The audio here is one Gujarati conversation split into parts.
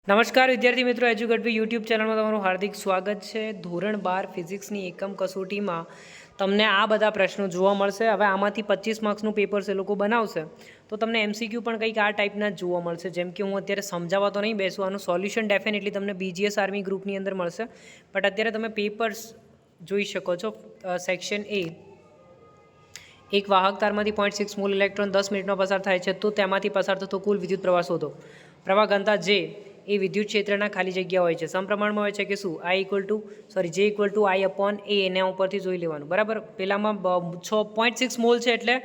નમસ્કાર વિદ્યાર્થી મિત્રો, એજ્યુકેટવી યુટ્યુબ ચેનલમાં તમારું હાર્દિક સ્વાગત છે। ધોરણ 12 ફિઝિક્સની એકમ કસોટીમાં તમને આ બધા પ્રશ્નો જોવા મળશે। હવે આમાંથી 25 માર્ક્સનું પેપર એ લોકો બનાવશે, તો તમને એમસીક્યુ પણ કંઈક આ ટાઈપના જ જોવા મળશે। જેમ કે હું અત્યારે સમજાવવા તો નહીં બેસું, આનું સોલ્યુશન ડેફિનેટલી તમને બીજીએસ આર્મી ગ્રુપની અંદર મળશે, બટ અત્યારે તમે પેપર્સ જોઈ શકો છો। સેક્શન એ, એક વાહક તારમાંથી 0.6 મોલ ઇલેક્ટ્રોન 10 મિનિટમાં પસાર થાય છે, તો તેમાંથી પસાર થતો કુલ વિદ્યુત પ્રવાહ શોધો। પ્રવાહ ઘનતા જે એ વિદ્યુત ક્ષેત્રના ખાલી જગ્યા હોય છે, સમપ્રમાણમાં હોય છે કે શું? જે ઇક્વલ ટુ આઈ અપોન એ, એના ઉપરથી જોઈ લેવાનું, બરાબર। પેલામાં 6.6 મોલ છે એટલે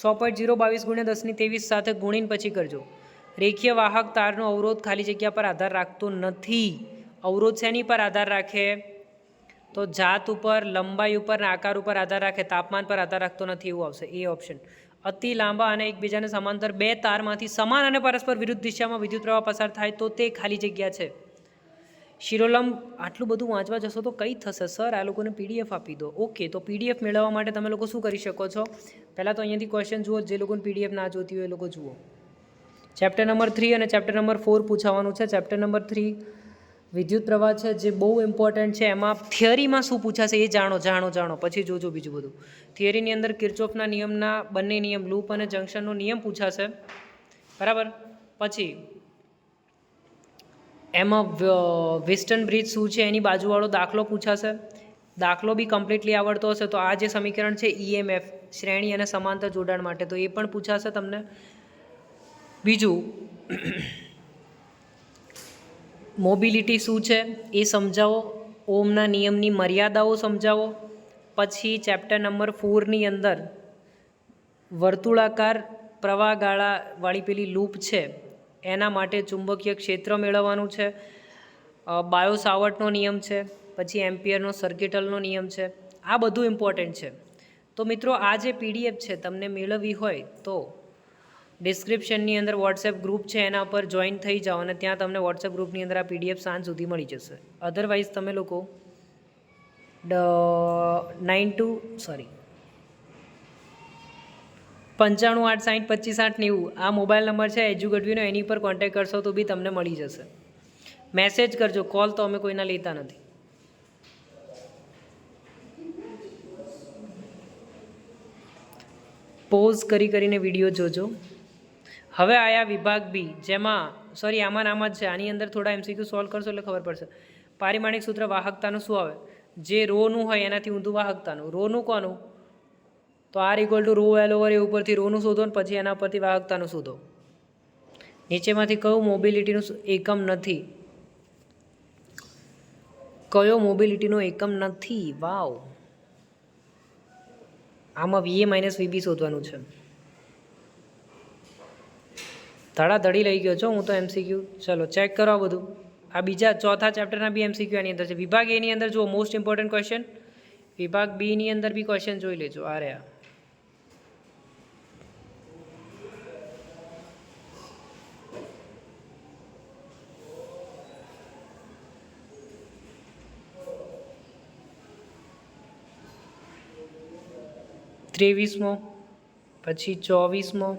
6.022 ગુણ્યા 10⁻23 સાથે ગુણીને પછી કરજો। રેખીય વાહક તારનો અવરોધ ખાલી જગ્યા પર આધાર રાખતો નથી। અવરોધ શેની પર આધાર રાખે? તો જાત ઉપર, લંબાઈ ઉપર, આકાર ઉપર આધાર રાખે, તાપમાન પર આધાર રાખતો નથી, એવું આવશે એ ઓપ્શન। અતિ લાંબા અને એકબીજાને સમાંતર બે તારમાંથી સમાન અને પરસ્પર વિરુદ્ધ દિશામાં વિદ્યુત પ્રવાહ પસાર થાય તો તે ખાલી જગ્યા છે। શિરોલંબ, આટલું બધું વાંચવા જશો તો કઈ થશે સર, આ લોકોને પીડીએફ આપી દો। ઓકે, તો પીડીએફ મેળવવા માટે તમે લોકો શું કરી શકો છો? પહેલાં તો અહીંયાથી ક્વેશ્ચન જુઓ, જે લોકોને પીડીએફ ના જોતી હોય એ લોકો જુઓ। ચેપ્ટર નંબર 3 અને ચેપ્ટર નંબર 4 પૂછાવાનું છે। ચેપ્ટર નંબર 3 વિદ્યુત પ્રવાહ છે, જે બહુ ઇમ્પોર્ટન્ટ છે। એમાં થિયરીમાં શું પૂછાશે એ જાણો, પછી જોજો બીજું બધું। થિયરીની અંદર કિર્ચોફના નિયમના બંને નિયમ, લૂપ અને જંક્શનનો નિયમ પૂછાશે, બરાબર। પછી એમાં વેસ્ટર્ન બ્રિજ શું છે એની બાજુવાળો દાખલો પૂછાશે। દાખલો બી કમ્પ્લીટલી આવડતો હશે તો આ જે સમીકરણ છે ઈએમએફ, શ્રેણી અને સમાંતર જોડાણ માટે, તો એ પણ પૂછાશે તમને। બીજું મોબિલિટી શું છે એ સમજાવો, ઓમના નિયમની મર્યાદાઓ સમજાવો। પછી ચેપ્ટર નંબર 4ની અંદર વર્તુળાકાર પ્રવાહગાળાવાળી પેલી લૂપ છે એના માટે ચુંબકીય ક્ષેત્ર મેળવવાનું છે। બાયો સાવર્ટનો નિયમ છે, પછી એમ્પિયરનો સર્કિટલનો નિયમ છે, આ બધું ઇમ્પોર્ટન્ટ છે। તો મિત્રો આ જે પીડીએફ છે તમને મેળવવી હોય તો ડિસ્ક્રિપ્શનની અંદર વોટ્સએપ ગ્રુપ છે એના પર જોઈન થઈ જાઓ અને ત્યાં તમને વોટ્સએપ ગ્રુપની અંદર આ પીડીએફ સાંજ સુધી મળી જશે। અધરવાઇઝ તમે લોકો 9586502590 આ મોબાઈલ નંબર છે એજ્યુકેટવીનો, એની પર કોન્ટેક્ટ કરશો તો બી તમને મળી જશે। મેસેજ કરજો, કોલ તો અમે કોઈના લેતા નથી। પોઝ કરીને વિડીયો જોજો। હવે આયા વિભાગ બી, જેમાં આમાં જ છે, આની અંદર થોડા એમસીક્યુ સોલ્વ કરશો એટલે ખબર પડશે। પારિમાણિક સૂત્ર વાહકતાનું શું આવે? જે રોનું હોય એનાથી ઊંધું વાહકતાનું। રોનું કોનું? તો R = ρ L/A ઉપરથી રોનું શોધો ને પછી એના પરથી વાહકતાનું શોધો। નીચેમાંથી કયું મોબિલિટીનું એકમ નથી? કયો મોબિલિટીનો એકમ નથી? વાવ, આમાં VA - VB શોધવાનું છે। ધડાધડી લઈ ગયો છો હું તો એમસીક્યુ। ચલો ચેક કરો આ બધું। આ બીજા ચોથા ચેપ્ટરના બી એમસીક્યુ આની અંદર છે। વિભાગ એની અંદર જુઓ, મોસ્ટ ઇમ્પોર્ટન્ટ ક્વેશ્ચન। વિભાગ બીની અંદર બી ક્વેશ્ચન જોઈ લેજો। આ રહ્યા, ત્રેવીસમો, પછી 24મો,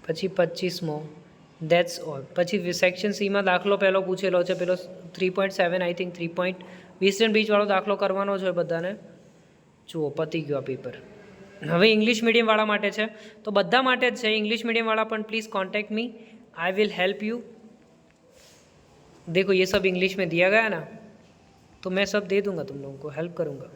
પછી 25મો, ધેટ્સ ઓલ। પછી સેક્શન સીમાં દાખલો પહેલો પૂછેલો છે, પેલો 3.7 આઈ થિંક 3. વેસ્ટર્ન બ્રિજવાળો દાખલો કરવાનો છે બધાને। જુઓ, પતી ગયો આ પેપર। હવે ઇંગ્લિશ મીડિયમવાળા માટે છે, તો બધા માટે જ છે। इंग्लिश मीडियम वाला अपन please contact me, I will help you. देखो ये सब इंग्लिश में दिया गया ना, तो मैं सब दे दूंगा, तुम लोगों को हेल्प करूंगा।